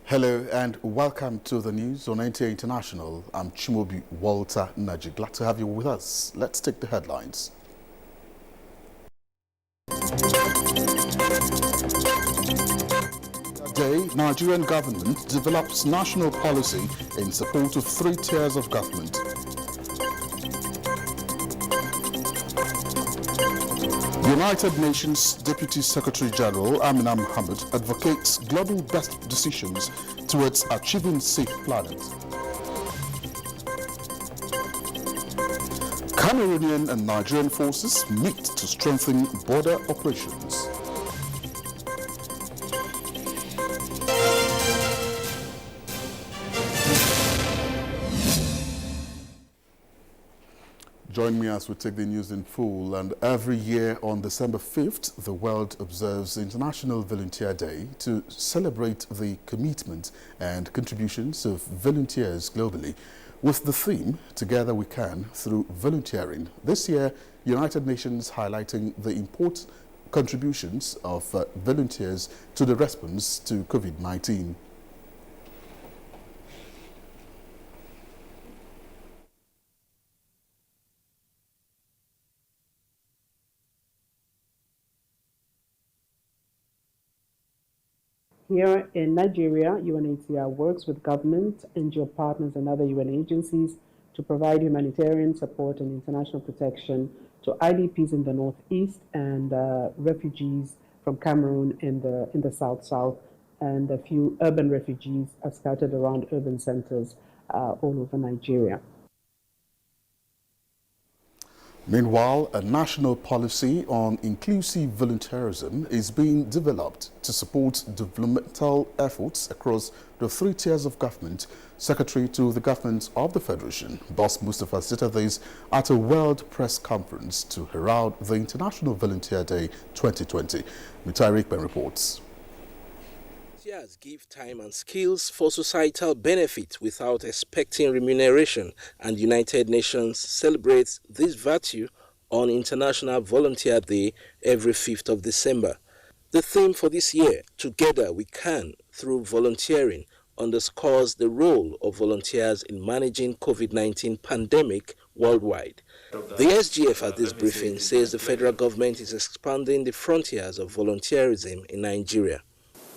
Hello and welcome to the news on NTA International. I'm Chimobi Walter Naji. Glad to have you with us. Let's take the headlines. Today, Nigerian government develops national policy in support of 3 tiers of government. United Nations Deputy Secretary General Amina Mohammed advocates global best decisions towards achieving safe planet. Cameroonian and Nigerian forces meet to strengthen border operations. Join me as we take the news in full. And every year on December 5th, the world observes International Volunteer Day to celebrate the commitment and contributions of volunteers globally with the theme, Together We Can Through Volunteering. This year, United Nations highlighting the important contributions of volunteers to the response to COVID-19. Here in Nigeria, UNHCR works with government, NGO partners and other UN agencies to provide humanitarian support and international protection to IDPs in the northeast and refugees from Cameroon in the south-south, and a few urban refugees are scattered around urban centers all over Nigeria. Meanwhile, a national policy on inclusive volunteerism is being developed to support developmental efforts across the 3 tiers of government. Secretary to the Government of the Federation, Boss Mustafa, stated this at a World Press Conference to herald the International Volunteer Day 2020. Mitarik Ben reports. Volunteers give time and skills for societal benefit without expecting remuneration, and United Nations celebrates this virtue on International Volunteer Day every 5th of December. The theme for this year, Together We Can Through Volunteering, underscores the role of volunteers in managing COVID-19 pandemic worldwide. The SGF at this briefing says the federal government is expanding the frontiers of volunteerism in Nigeria.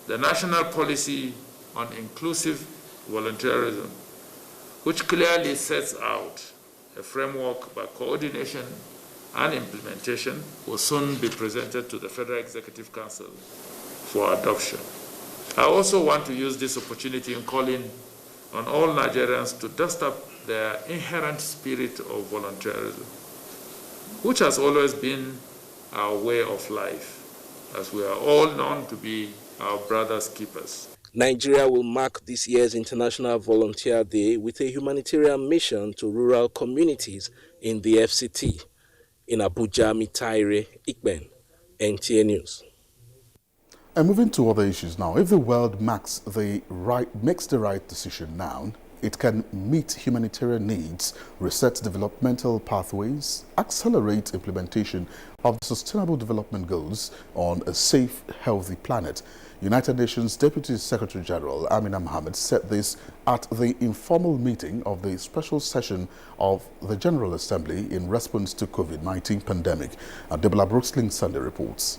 The national policy on inclusive volunteerism, which clearly sets out a framework by coordination and implementation, will soon be presented to the Federal Executive Council for adoption. I also want to use this opportunity in calling on all Nigerians to dust up their inherent spirit of volunteerism, which has always been our way of life, as we are all known to be our brothers' keepers. Nigeria will mark this year's International Volunteer Day with a humanitarian mission to rural communities in the FCT. In Abuja, Mitaire Ikben, NTA News. And moving to other issues now, if the world makes the right decision now, it can meet humanitarian needs, reset developmental pathways, accelerate implementation of the Sustainable Development Goals on a safe, healthy planet. United Nations Deputy Secretary General Amina Mohammed said this at the informal meeting of the special session of the General Assembly in response to COVID-19 pandemic. Deborah Brooksling Sunday reports.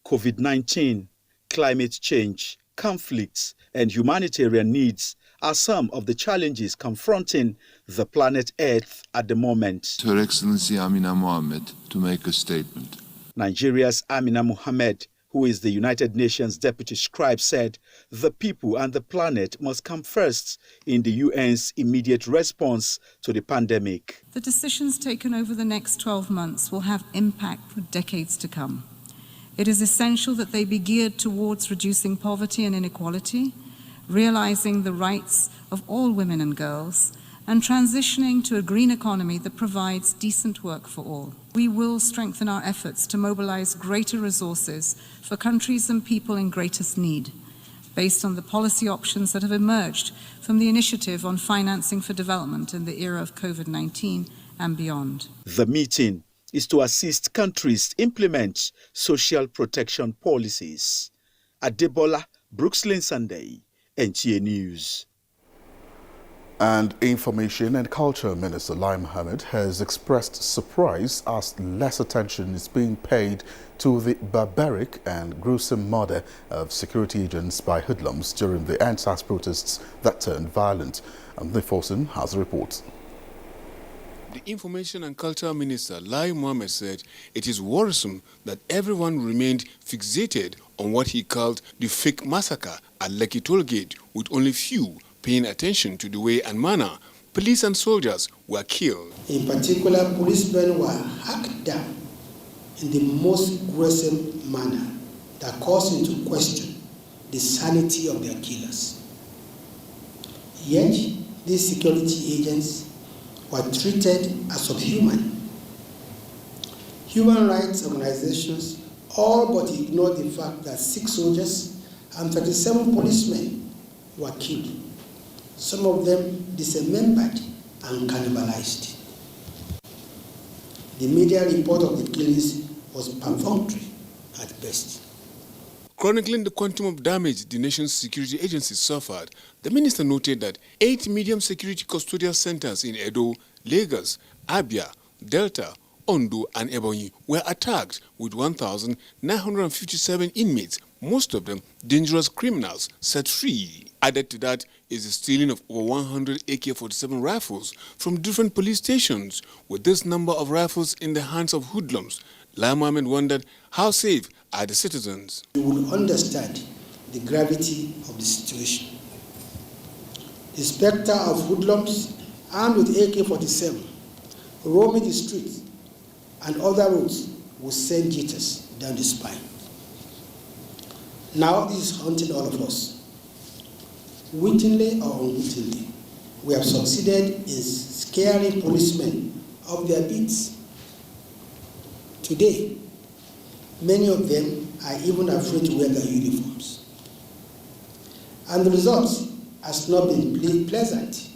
COVID-19, climate change, conflicts, and humanitarian needs are some of the challenges confronting the planet Earth at the moment. Her Excellency Amina Mohammed to make a statement. Nigeria's Amina Mohammed, who is the United Nations Deputy Scribe, said the people and the planet must come first in the UN's immediate response to the pandemic. The decisions taken over the next 12 months will have impact for decades to come. It is essential that they be geared towards reducing poverty and inequality, realizing the rights of all women and girls, and transitioning to a green economy that provides decent work for all. We will strengthen our efforts to mobilize greater resources for countries and people in greatest need, based on the policy options that have emerged from the Initiative on Financing for Development in the era of COVID-19 and beyond. The meeting is to assist countries implement social protection policies. Adebola Brooks Lane Sunday, NTA News. And Information and Culture Minister Lai Mohammed has expressed surprise as less attention is being paid to the barbaric and gruesome murder of security agents by hoodlums during the NSAS protests that turned violent. And Nifosin has a report. The Information and Culture Minister Lai Mohammed said it is worrisome that everyone remained fixated on what he called the fake massacre at Lekki Toll Gate, with only few paying attention to the way and manner police and soldiers were killed. In particular, policemen were hacked down in the most gruesome manner that calls into question the sanity of their killers. Yet, these security agents were treated as subhuman. Human rights organizations all but ignored the fact that 6 soldiers and 37 policemen were killed, some of them dismembered and cannibalized. The media report of the killings was perfunctory at best. Chronicling the quantum of damage the nation's security agencies suffered, the minister noted that 8 medium security custodial centers in Edo, Lagos, Abia, Delta, Ondo, and Ebonyi were attacked with 1,957 inmates, most of them dangerous criminals, set free. Added to that is the stealing of over 100 AK-47 rifles from different police stations. With this number of rifles in the hands of hoodlums, Lai Mohammed wondered how safe are the citizens. You will understand the gravity of the situation. The specter of hoodlums armed with AK-47 roaming the streets and other roads will send jitters down the spine. Now this is haunting all of us. Wittingly or unwittingly, we have succeeded in scaring policemen off their beats. Today, many of them are even afraid to wear their uniforms. And the result has not been pleasant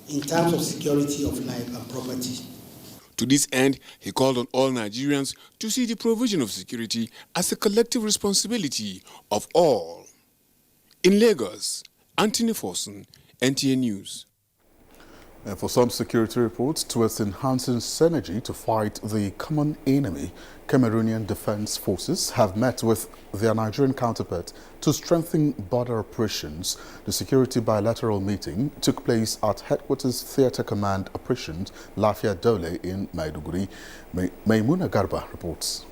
in terms of security of life and property. To this end, he called on all Nigerians to see the provision of security as a collective responsibility of all. In Lagos, Anthony Forson, NTA News. And for some security reports, towards enhancing synergy to fight the common enemy, Cameroonian defense forces have met with their Nigerian counterpart to strengthen border operations. The security bilateral meeting took place at Headquarters Theatre Command Operations, Lafia Dole in Maiduguri. Maimuna Garba reports.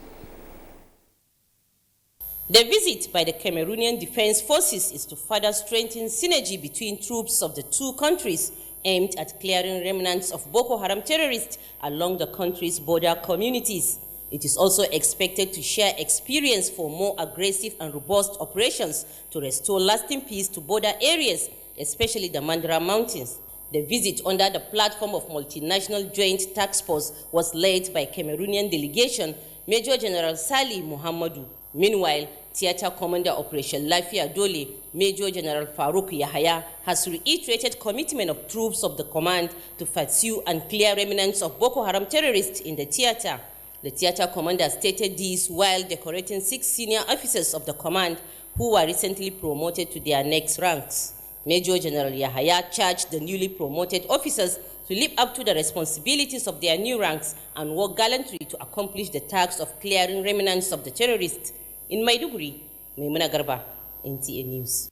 The visit by the Cameroonian Defense Forces is to further strengthen synergy between troops of the two countries, aimed at clearing remnants of Boko Haram terrorists along the country's border communities. It is also expected to share experience for more aggressive and robust operations to restore lasting peace to border areas, especially the Mandara Mountains. The visit under the platform of Multinational Joint Task Force was led by Cameroonian delegation Major General Sali Muhammadu. Meanwhile, Theatre Commander Operation Lafia Dole, Major General Farouk Yahaya, has reiterated commitment of troops of the command to pursue and clear remnants of Boko Haram terrorists in the theatre. The theatre commander stated this while decorating 6 senior officers of the command who were recently promoted to their next ranks. Major General Yahaya charged the newly promoted officers to live up to the responsibilities of their new ranks and work gallantly to accomplish the task of clearing remnants of the terrorists. In Maiduguri, Maimuna Garba, NTA News.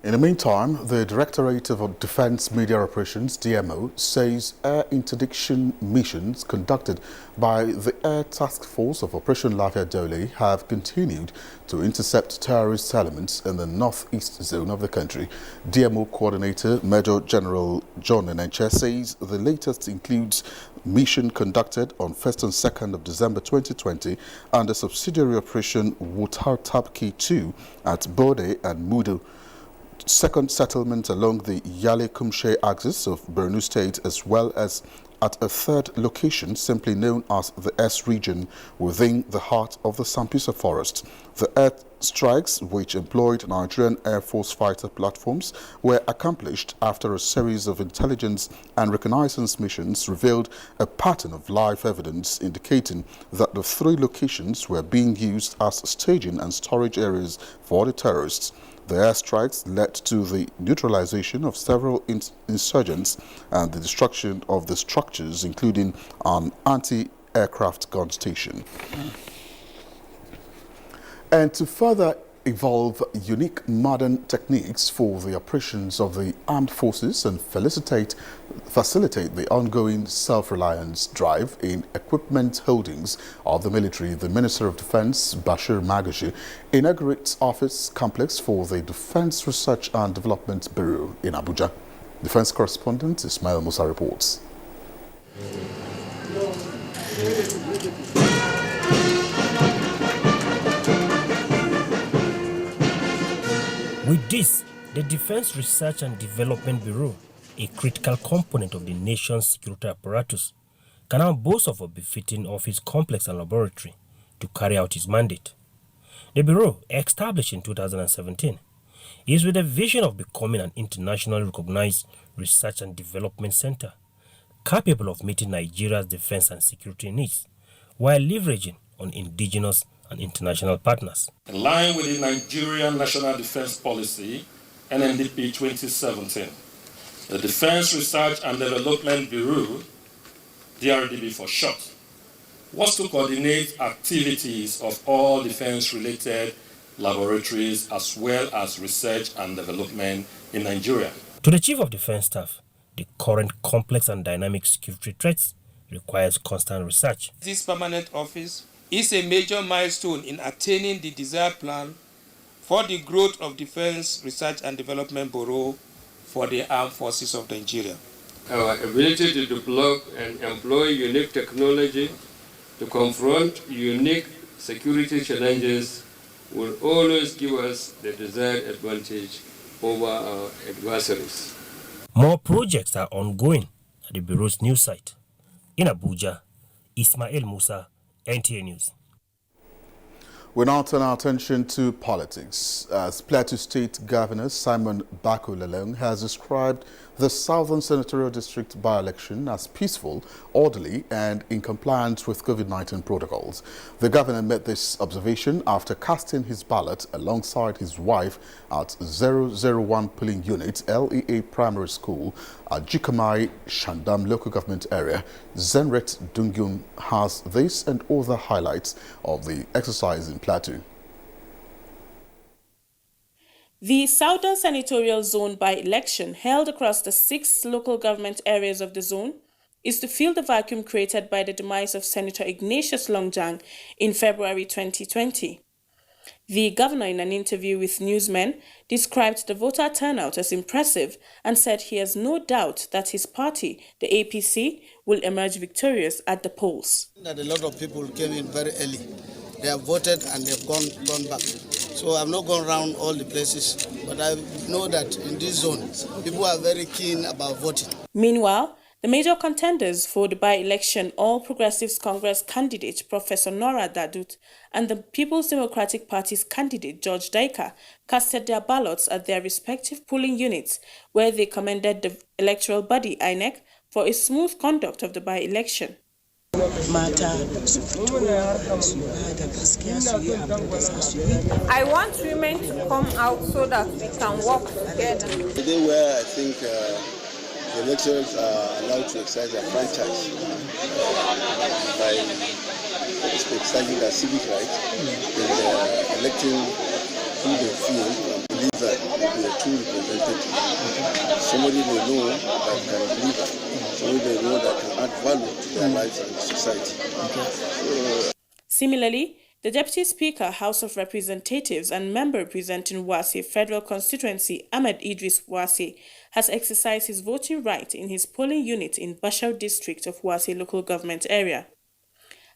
In the meantime, the Directorate of Defense Media Operations, DMO, says air interdiction missions conducted by the Air Task Force of Operation Lafia Dole have continued to intercept terrorist elements in the northeast zone of the country. DMO Coordinator Major General John Enenche says the latest includes mission conducted on 1st and 2nd of December 2020 and the subsidiary operation Wutartabki 2 at Bode and Mudu. Second settlement along the Yale-Kumshe axis of Borno State, as well as at a third location, simply known as the S region, within the heart of the Sambisa forest. The air strikes, which employed Nigerian Air Force fighter platforms, were accomplished after a series of intelligence and reconnaissance missions revealed a pattern of live evidence indicating that the three locations were being used as staging and storage areas for the terrorists. The airstrikes led to the neutralization of several insurgents and the destruction of the structures, including an anti-aircraft gun station. And to further evolve unique modern techniques for the operations of the armed forces and facilitate the ongoing self-reliance drive in equipment holdings of the military, the Minister of Defense, Bashir Magashi, inaugurates office complex for the Defense Research and Development Bureau in Abuja. Defense correspondent Ismail Musa reports. With this, the Defense Research and Development Bureau, a critical component of the nation's security apparatus, can now boast of a befitting office complex and laboratory to carry out its mandate. The Bureau, established in 2017, is with a vision of becoming an internationally recognized research and development center, capable of meeting Nigeria's defense and security needs, while leveraging on indigenous and international partners. In line with the Nigerian National Defense Policy, NNDP 2017, the Defense Research and Development Bureau, DRDB for short, was to coordinate activities of all defense-related laboratories as well as research and development in Nigeria. To the Chief of Defense Staff, the current complex and dynamic security threats requires constant research. This permanent office is a major milestone in attaining the desired plan for the growth of Defense Research and Development Bureau for the Armed Forces of Nigeria. Our ability to develop and employ unique technology to confront unique security challenges will always give us the desired advantage over our adversaries. More projects are ongoing at the Bureau's new site. In Abuja, Ismail Musa, NTA News. We now turn our attention to politics, as Plateau State Governor Simon Bako Lalong has described the Southern Senatorial District by-election as peaceful, orderly and in compliance with COVID-19 protocols. The governor made this observation after casting his ballot alongside his wife at 001 polling unit LEA Primary School at Jikamai, Shandam local government area. Zenret Dungyun has this and other highlights of the exercise in Plateau. The Southern Senatorial Zone by-election, held across the 6 local government areas of the zone, is to fill the vacuum created by the demise of Senator Ignatius Longjang in February 2020. The governor, in an interview with newsmen, described the voter turnout as impressive and said he has no doubt that his party, the APC, will emerge victorious at the polls. That a lot of people came in very early. They have voted and they've gone back. So I've not gone around all the places, but I know that in this zone, people are very keen about voting. Meanwhile, the major contenders for the by-election, All Progressives Congress candidate Professor Nora Dadut and the People's Democratic Party's candidate George Daika, casted their ballots at their respective polling units, where they commended the electoral body INEC for a smooth conduct of the by-election. I want women to come out so that we can work together. Today where I think the electors are allowed to exercise their franchise by exercising their civic rights in electing who they feel and believe that will be a true representative. Somebody they know that can deliver, somebody they know that can add value to their lives and society. Similarly, the Deputy Speaker, House of Representatives and member representing Wase Federal Constituency, Ahmed Idris Wase, has exercised his voting right in his polling unit in Bashar district of Wase local government area.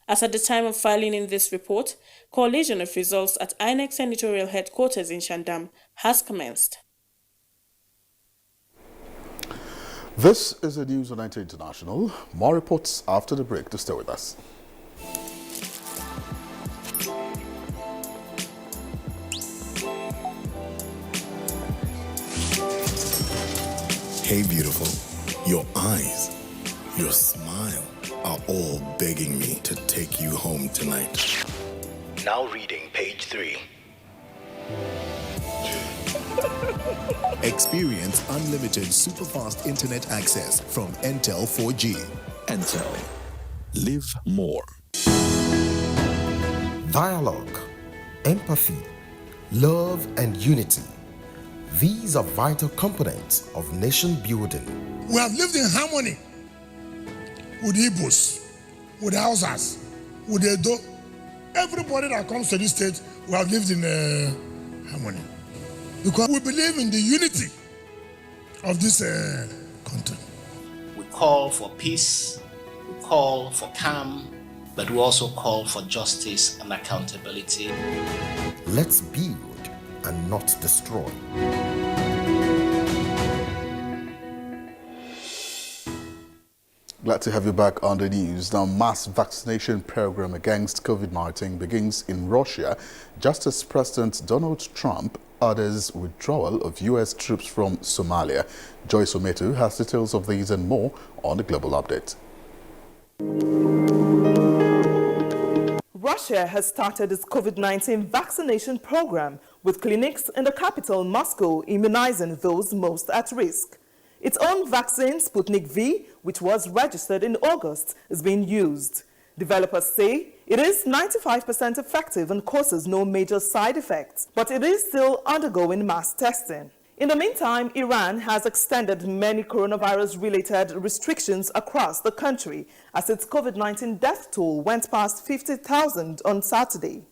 As at the time of filing in this report, collation of results at INEC senatorial headquarters in Shandam has commenced. This is the news on NTA International. More reports after the break, to stay with us. Hey beautiful, your eyes, your smile are all begging me to take you home tonight. Now reading page 3. Experience unlimited super-fast internet access from Entel 4G. Entel. Live more. Dialogue, empathy, love, and unity. These are vital components of nation building. We have lived in harmony with the Igbos, with the Hausas, with the Edo. Everybody that comes to this state, we have lived in harmony. Because we believe in the unity of this country. We call for peace, we call for calm, but we also call for justice and accountability. Let's build and not destroy. Glad to have you back on the news. Now, mass vaccination program against COVID-19 begins in Russia, just as President Donald Trump orders withdrawal of U.S. troops from Somalia. Joyce Ometu has details of these and more on the Global Update. Russia has started its COVID-19 vaccination program, with clinics in the capital, Moscow, immunizing those most at risk. Its own vaccine, Sputnik V, which was registered in August, is being used. Developers say it is 95% effective and causes no major side effects, but it is still undergoing mass testing. In the meantime, Iran has extended many coronavirus-related restrictions across the country as its COVID-19 death toll went past 50,000 on Saturday.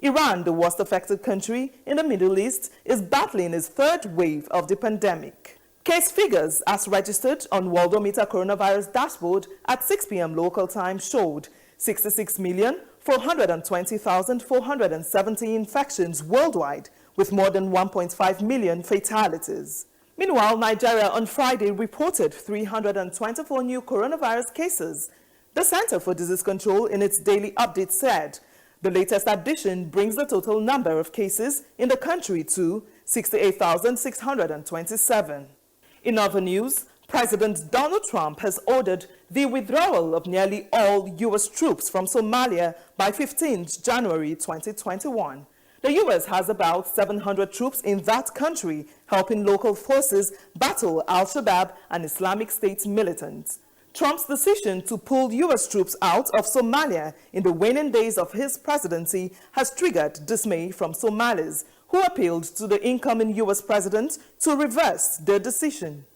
Iran, the worst affected country in the Middle East, is battling its third wave of the pandemic. Case figures as registered on Worldometer coronavirus dashboard at 6 p.m. local time showed 66,420,470 infections worldwide, with more than 1.5 million fatalities. Meanwhile, Nigeria on Friday reported 324 new coronavirus cases. The Center for Disease Control in its daily update said the latest addition brings the total number of cases in the country to 68,627. In other news, President Donald Trump has ordered the withdrawal of nearly all U.S. troops from Somalia by 15th January 2021. The U.S. has about 700 troops in that country, helping local forces battle Al-Shabaab and Islamic State militants. Trump's decision to pull U.S. troops out of Somalia in the waning days of his presidency has triggered dismay from Somalis, who appealed to the incoming U.S. president to reverse their decision.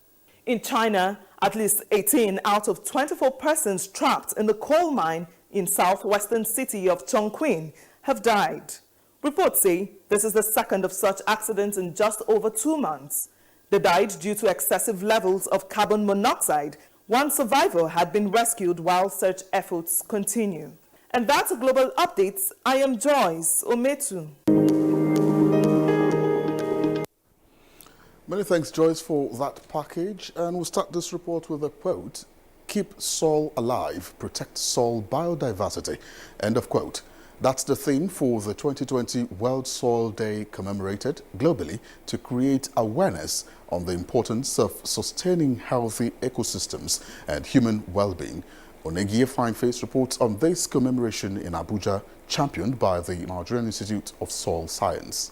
In China, at least 18 out of 24 persons trapped in the coal mine in southwestern city of Chongqing have died. Reports say this is the second of such accidents in just over 2 months. They died due to excessive levels of carbon monoxide. One survivor had been rescued while search efforts continue. And that's a Global Updates. I am Joyce Ometu. Many thanks, Joyce, for that package. And we'll start this report with a quote: "Keep soil alive, protect soil biodiversity." End of quote. That's the theme for the 2020 World Soil Day, commemorated globally to create awareness on the importance of sustaining healthy ecosystems and human well-being. Onegie Fineface reports on this commemoration in Abuja, championed by the Nigerian Institute of Soil Science.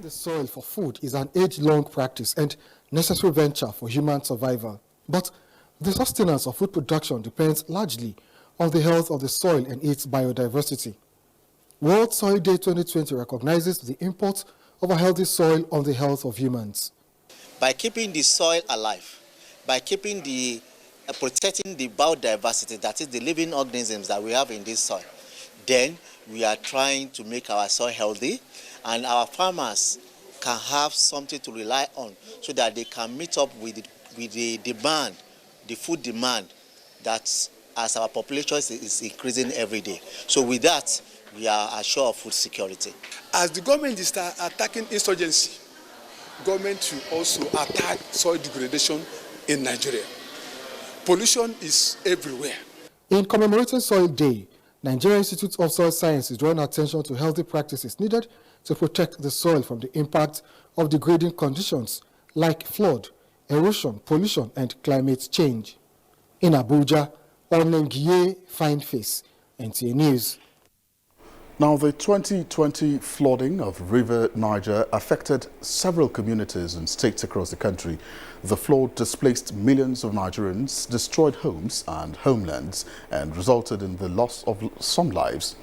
The soil for food is an age-long practice and necessary venture for human survival. But the sustenance of food production depends largely on the health of the soil and its biodiversity. World Soil Day 2020 recognizes the import of a healthy soil on the health of humans. By keeping the soil alive, by keeping protecting the biodiversity, that is the living organisms that we have in this soil, then we are trying to make our soil healthy, and our farmers can have something to rely on so that they can meet up with the demand, the food demand, that as our population is increasing every day. So with that, we are assured of food security. As the government is attacking insurgency, government should also attack soil degradation in Nigeria. Pollution is everywhere. In commemorating Soil Day, Nigerian Institute of Soil Science is drawing attention to healthy practices needed to protect the soil from the impact of degrading conditions like flood, erosion, pollution, and climate change. In Abuja, Onengiye Fine Face, NTA News. Now, the 2020 flooding of River Niger affected several communities and states across the country. The flood displaced millions of Nigerians, destroyed homes and homelands, and resulted in the loss of some lives.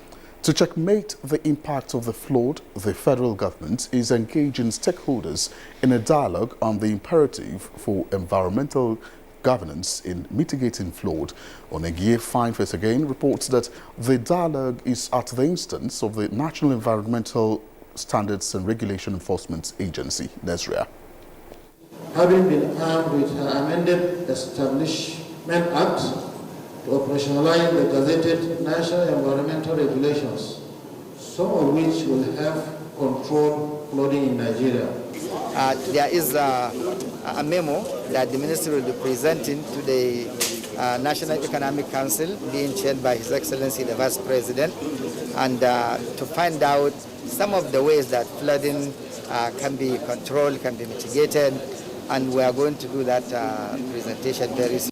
To checkmate the impact of the flood, the federal government is engaging stakeholders in a dialogue on the imperative for environmental governance in mitigating flood. Onengiye Fineface again reports that the dialogue is at the instance of the National Environmental Standards and Regulation Enforcement Agency, NESRA. Having been armed with her amended Establishment Act to operationalize the gazetted National Environmental Regulations, some of which will have controlled flooding in Nigeria. There is a memo that the ministry will be presenting to the National Economic Council, being chaired by His Excellency the Vice President, and to find out some of the ways that flooding can be controlled, can be mitigated, and we are going to do that presentation very soon.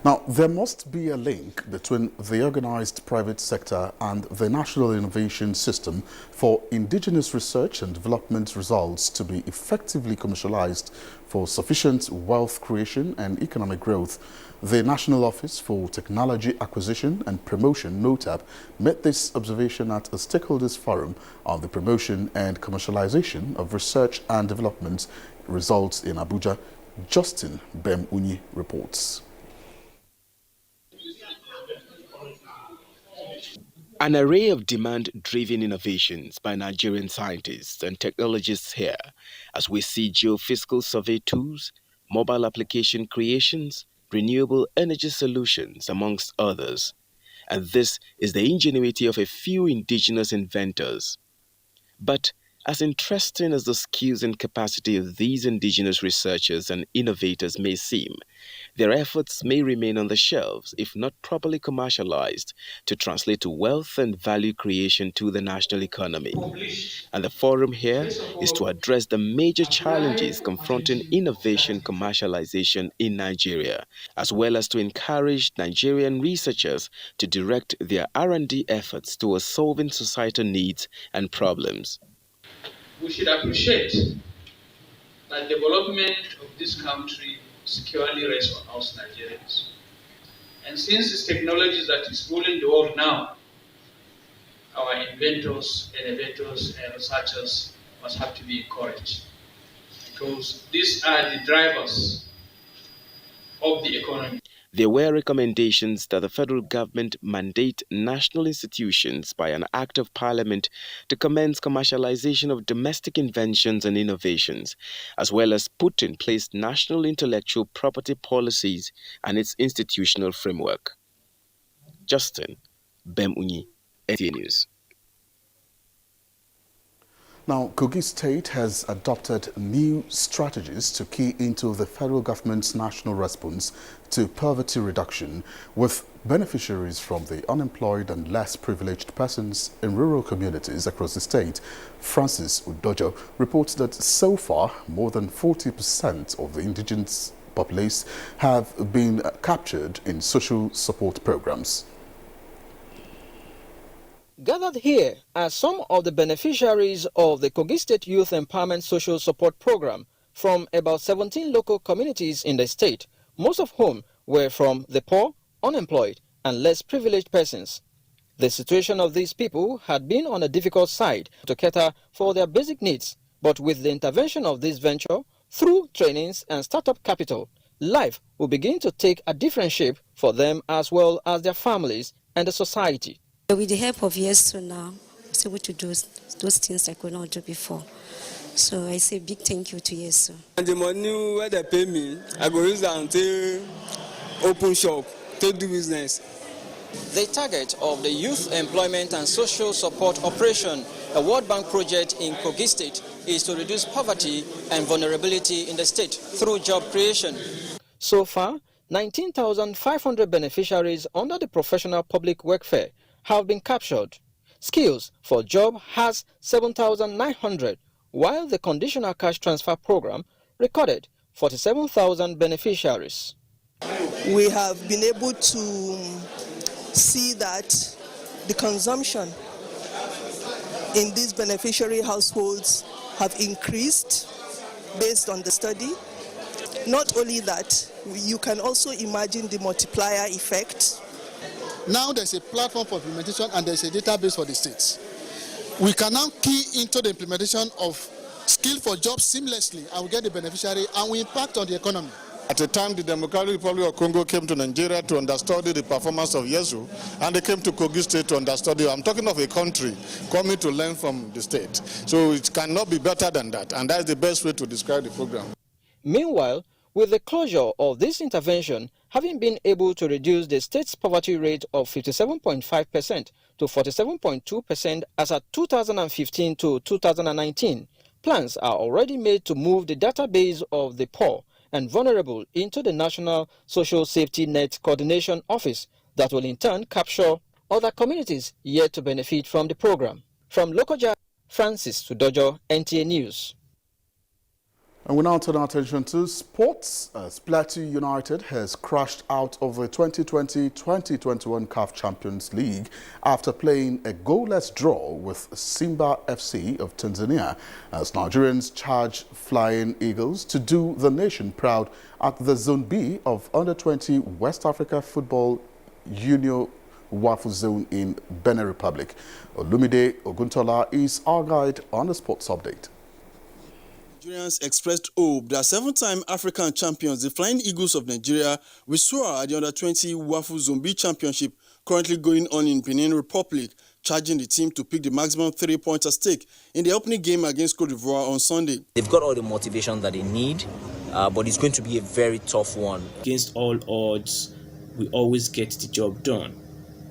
Now, there must be a link between the organized private sector and the national innovation system for indigenous research and development results to be effectively commercialized for sufficient wealth creation and economic growth. The National Office for Technology Acquisition and Promotion, NOTAP, made this observation at a stakeholders forum on the promotion and commercialization of research and development results in Abuja. Justin Bem-Unyi reports. An array of demand-driven innovations by Nigerian scientists and technologists here, as we see geophysical survey tools, mobile application creations, renewable energy solutions, amongst others. And this is the ingenuity of a few indigenous inventors. But as interesting as the skills and capacity of these indigenous researchers and innovators may seem, their efforts may remain on the shelves if not properly commercialized to translate to wealth and value creation to the national economy. And the forum here is to address the major challenges confronting innovation commercialization in Nigeria, as well as to encourage Nigerian researchers to direct their R&D efforts towards solving societal needs and problems. We should appreciate that development of this country securely rests on us Nigerians. And since it's technology that is ruling the world now, our inventors, innovators, and researchers must have to be encouraged, because these are the drivers of the economy. There were recommendations that the federal government mandate national institutions by an act of parliament to commence commercialization of domestic inventions and innovations, as well as put in place national intellectual property policies and its institutional framework. Justin Bem-Unyi, NTA News. Now, Kogi State has adopted new strategies to key into the federal government's national response to poverty reduction, with beneficiaries from the unemployed and less privileged persons in rural communities across the state. Francis Udojo reports that so far, more than 40% of the indigenous populace have been captured in social support programs. Gathered here are some of the beneficiaries of the Kogi State Youth Empowerment Social Support Program from about 17 local communities in the state, most of whom were from the poor, unemployed, and less privileged persons. The situation of these people had been on a difficult side to cater for their basic needs, but with the intervention of this venture, through trainings and startup capital, life will begin to take a different shape for them as well as their families and the society. With the help of Yesu now, I was able to do those things I could not do before. So I say big thank you to Yesu. And the money where they pay me, I go use that to open shop, to do business. The target of the Youth Employment and Social Support Operation, a World Bank project in Kogi State, is to reduce poverty and vulnerability in the state through job creation. So far, 19,500 beneficiaries under the Professional Public Work Fair have been captured. Skills for Job has 7,900, while the Conditional Cash Transfer Program recorded 47,000 beneficiaries. We have been able to see that the consumption in these beneficiary households have increased based on the study. Not only that, you can also imagine the multiplier effect. Now there's a platform for implementation and there's a database for the states. We can now key into the implementation of skill for jobs seamlessly and we get the beneficiary and we impact on the economy. At the time, the Democratic Republic of Congo came to Nigeria to understudy the performance of Yesu, and they came to Kogi State to understudy. I'm talking of a country coming to learn from the state. So it cannot be better than that, and that's the best way to describe the program. Meanwhile, with the closure of this intervention having been able to reduce the state's poverty rate of 57.5% to 47.2% as at 2015 to 2019, plans are already made to move the database of the poor and vulnerable into the National Social Safety Net Coordination Office that will in turn capture other communities yet to benefit from the program. From Lokoja, Francis Sudojo, NTA News. And we now turn our attention to sports, as Plateau United has crashed out of the 2020-2021 CAF Champions League after playing a goalless draw with Simba FC of Tanzania, as Nigerians charge Flying Eagles to do the nation proud at the Zone B of Under-20 West Africa Football Union Wafu Zone in Benin Republic. Olumide Oguntola is our guide on the sports update. Nigerians expressed hope that seven-time African champions, the Flying Eagles of Nigeria, will soar at the Under-20 Wafu Zone B Championship currently going on in Benin Republic, charging the team to pick the maximum 3 points at stake in the opening game against Cote d'Ivoire on Sunday. They've got all the motivation that they need, but it's going to be a very tough one. Against all odds, we always get the job done.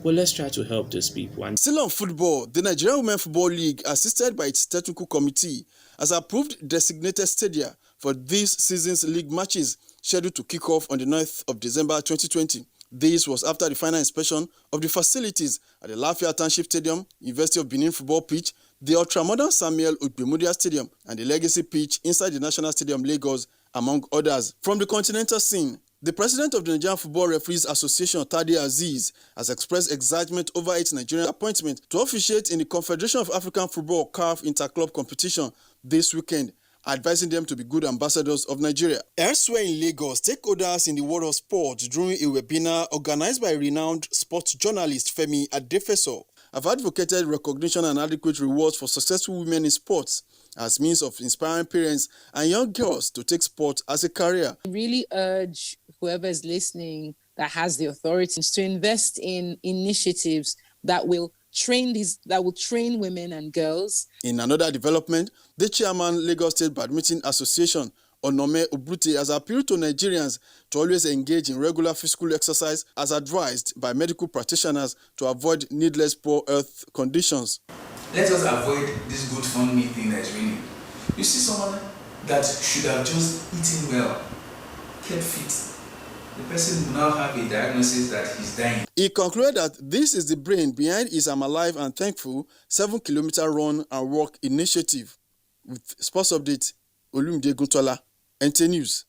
Well, let's try to help those people. And still on football, the Nigerian Women Football League, assisted by its technical committee, has approved designated stadia for this season's league matches scheduled to kick off on the 9th of December 2020. This was after the final inspection of the facilities at the Lafayette Township Stadium, University of Benin football pitch, the ultra-modern Samuel Ogbemudia Stadium, and the Legacy pitch inside the National Stadium Lagos, among others. From the continental scene, the president of the Nigerian Football Referees Association, Tade Aziz, has expressed excitement over its Nigerian appointment to officiate in the Confederation of African Football CAF Interclub competition this weekend, advising them to be good ambassadors of Nigeria. Elsewhere in Lagos, stakeholders in the world of sport during a webinar organized by renowned sports journalist Femi Adefeso have advocated recognition and adequate rewards for successful women in sports as means of inspiring parents and young girls to take sport as a career. I really urge whoever is listening that has the authorities to invest in initiatives that will train women and girls. In another development, the chairman Lagos State Badminton Association, Onome Obrute, has appealed to Nigerians to always engage in regular physical exercise as advised by medical practitioners to avoid needless poor health conditions. Let us avoid this good fun me thing that is raining. You see someone that should have just eaten well, kept fit. The person will now have a diagnosis that he's dying. He concluded that this is the brain behind his I'm Alive and Thankful 7-kilometer run and walk initiative. With sports update, Olumide Oguntola, NTA News.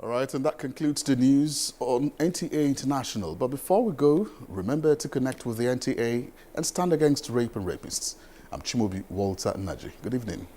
All right, and that concludes the news on NTA International. But before we go, remember to connect with the NTA and stand against rape and rapists. I'm Chimobi Walter Naji. Good evening.